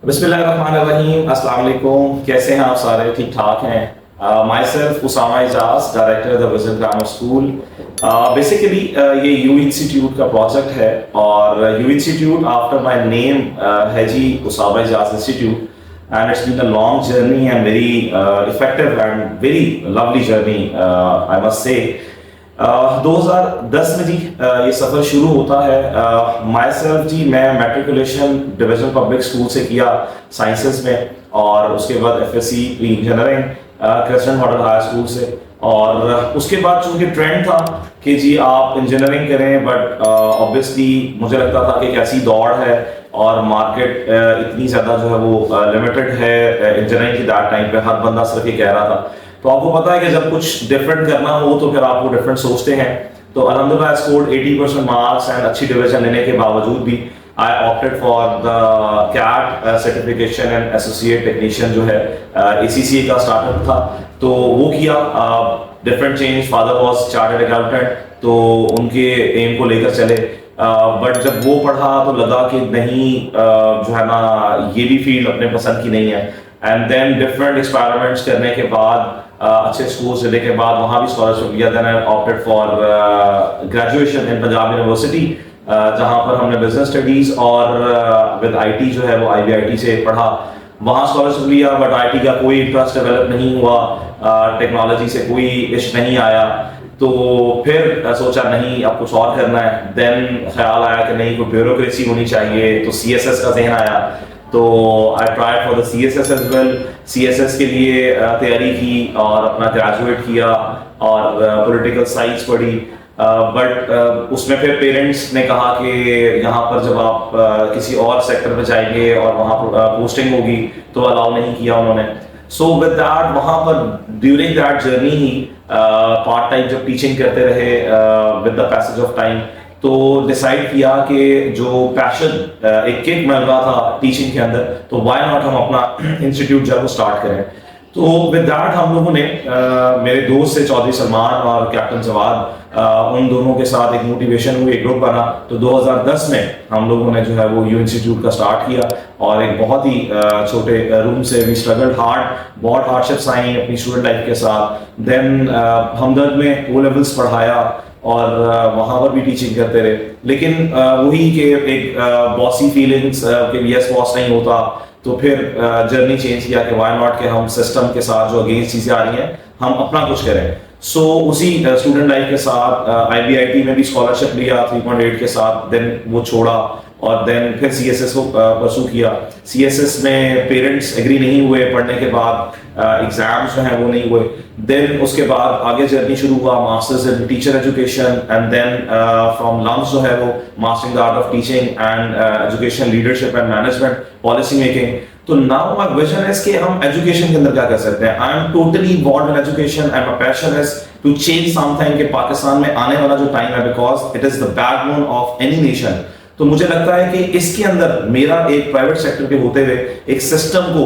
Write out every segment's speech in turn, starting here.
बिस्मिल्लाहिर्रहमानिर्रहीम, अस्सलाम वालेकुम। कैसे हैं आप सारे? ठीक ठाक हैं? My self Usama Ejaz, director the vision grammar school. Basically ये यू इंस्टीट्यूट का प्रोजेक्ट है और U institute after my name है जी Usama Ejaz institute, and it's been a long journey and very effective and very lovely journey, I must say. 2010 में जी ये सफ़र शुरू होता है। माई सेल्फ जी मैं मैट्रिकुलेशन डिविजन पब्लिक स्कूल से किया साइंसेस में, और उसके बाद FSc engineering Christian model high school से। और उसके बाद चूंकि ट्रेंड था कि जी आप इंजीनियरिंग करें, बट ऑब्वियसली मुझे लगता था कि एक ऐसी दौड़ है और मार्केट इतनी ज़्यादा जो है वो लिमिटेड है इंजीनियरिंग की दैट टाइम पे, हर बंदा सिर्फ ये कह रहा था। तो आपको पता है कि जब कुछ डिफरेंट करना हो तो फिर आप वो डिफरेंट सोचते हैं। तो अल्हम्दुलिल्लाह आई स्कोर्ड 80% मार्क्स एंड अच्छी डिवीजन लेने के बावजूद भी I opted for the CAT certification and associate technician जो है ACCA का स्टार्टअप था, तो वो किया। Different change, father was chartered accountant, तो उनके एम को लेकर चले। बट जब वो पढ़ा तो लगा कि नहीं जो है ना ये भी फील्ड अपने पसंद की नहीं है। एंड देन डिफरेंट एक्सपेरिमेंट्स करने के बाद अच्छे स्कूल्स लेने के बाद वहाँ भी स्कॉलरशिप लिया। Then I opted for graduation in Punjab university, जहाँ पर हमने बिजनेस स्टडीज और विद IT जो है वो IBIT से पढ़ा। वहाँ स्कॉलरशिप लिया, बट IT का कोई इंटरेस्ट डेवलप नहीं हुआ, टेक्नोलॉजी से कोई इश्क नहीं आया। तो फिर सोचा नहीं अब कुछ और करना है। देन ख्याल आया कि नहीं कोई ब्यूरोक्रेसी होनी चाहिए, तो CSS का जहन आया। तो I try for the CSS as well. CSS के लिए तैयारी की और अपना ग्रेजुएट किया और पॉलिटिकल साइंस पढ़ी। बट उसमें फिर पेरेंट्स ने कहा कि यहाँ पर जब आप किसी और सेक्टर में जाएंगे और वहाँ पोस्टिंग होगी, तो अलाउ नहीं किया उन्होंने। सो विद दैट वहाँ पर during that journey he part time जब टीचिंग करते रहे with the passage of time, तो डिसाइड किया कि जो पैशन एक किक मिल रहा था टीचिंग के अंदर, तो व्हाई नॉट हम अपना इंस्टीट्यूट जो है वो स्टार्ट करें। तो विद दैट हम लोगों ने मेरे दोस्त से चौधरी सलमान और कैप्टन जवाद, उन दोनों के साथ एक मोटिवेशन हुई, एक ग्रुप बना। तो 2010 में हम लोगों ने जो है वो यू इंस्टीट्यूट का स्टार्ट किया और एक बहुत ही छोटे रूम से वी स्ट्रगल्ड हार्ड, बहुत हार्डशिप्स आई अपनी स्टूडेंट लाइफ के साथ। देन हमदर्द में O लेवल्स पढ़ाया और वहाँ पर भी टीचिंग करते रहे, लेकिन वही कि एक बॉसी फीलिंग्स कि यस बॉस नहीं होता। तो फिर जर्नी चेंज किया कि व्हाई नॉट के हम सिस्टम के साथ जो अगेंस्ट चीज़ें आ रही हैं हम अपना कुछ करें। सो उसी स्टूडेंट लाइफ के साथ IBIT में भी स्कॉलरशिप लिया 3.8 के साथ। देन वो छोड़ा और देन फिर CSS को परसू किया। CSS में पेरेंट्स एग्री नहीं हुए पढ़ने के बाद, एग्जाम्स जो हैं वो नहीं हुए। देन उसके बाद आगे जर्नी शुरू हुआ masters in teacher education, and then from LUMS जो है वो mastering the art of teaching and education leadership and management policy making. तो नाउ माय विजन इज कि हम एजुकेशन के अंदर क्या कर सकते हैं। I am totally involved in education and my passion is to change something कि पाकिस्तान में आने वाला जो टाइम है, because it is the backbone of any nation. तो मुझे लगता है कि इसके अंदर मेरा एक प्राइवेट सेक्टर के होते हुए एक सिस्टम को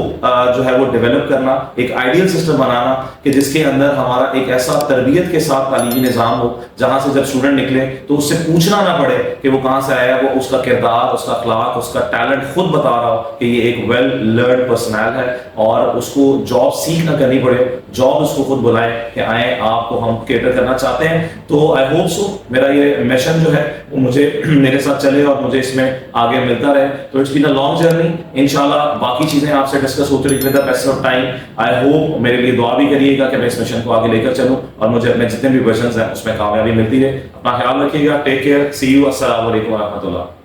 जो है वो डेवलप करना, एक आइडियल सिस्टम बनाना कि जिसके अंदर हमारा एक ऐसा तरबियत के साथ तालीमी निज़ाम हो जहां से जब स्टूडेंट निकले तो उससे पूछना ना पड़े कि वो कहां से आया, वो उसका किरदार, उसका अखलाक, उसका टैलेंट खुद बता रहा हो कि ये एक वेल लर्न पर्सनल है, और उसको जॉब सीख ना करनी पड़े, जॉब उसको खुद बुलाए कि आए आपको हम केटर करना चाहते हैं। तो आई होप सो मेरा ये मिशन जो है वो मुझे मेरे साथ चले और मुझे इसमें आगे मिलता रहे। तो it's been a long journey. इंशाल्लाह बाकी चीजें आपसे डिस्कस होती रहेगी with the passage of time. I hope मेरे लिए दुआ भी करिएगा कि मैं इस मिशन को आगे लेकर चलूं और मुझे अपने जितने भी विजन्स हैं उसमें कामयाबी मिलती है। अपना ख्याल रखिएगा। टेक केयर, सी यू, अस्सलाम वालेकुम व रहमतुल्लाह।